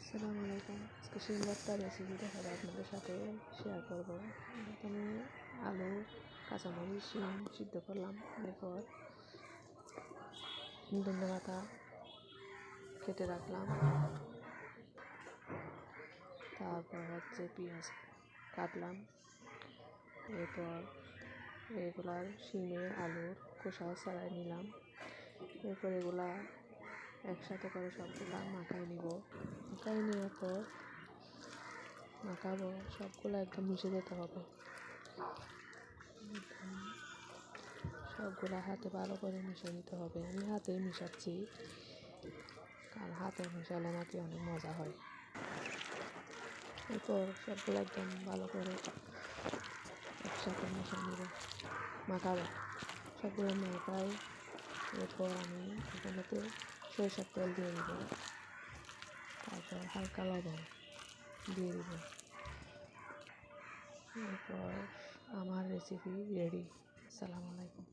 আসসালামু আলাইকুম। আজকে সুন্দর একটা রেসিপি দেখাবো আপনাদের সাথে শেয়ার করবো। প্রথমে আলু, কাঁচামরিচ, শিম সিদ্ধ করলাম। এরপর ধনে পাতা কেটে রাখলাম। তারপর পেঁয়াজ কাটলাম। এরপর এগুলার শিমে আলুর খোসা ছাড়াই নিলাম। এরপর এগুলা একসাথে করে সবগুলা মাখাই নিব। মাখাই নেওয়ার পর মাখাবো, সবগুলো একদম মিশে যেতে হবে। সবগুলা হাতে ভালো করে মিশিয়ে নিতে হবে। আমি হাতেই মিশাচ্ছি, কারণ হাতে মিশালে নাকি অনেক মজা হয়। এরপর সবগুলো একদম ভালো করে একসাথে মিশিয়ে নিব, মাখাবো। সবগুলো মাখাই। এরপর আমি এখানেতে সরিষার তেল দিয়ে দিব। তারপর হালকা লবণ দিয়ে দিব। এরপর আমার রেসিপি রেডি। আসসালামু আলাইকুম।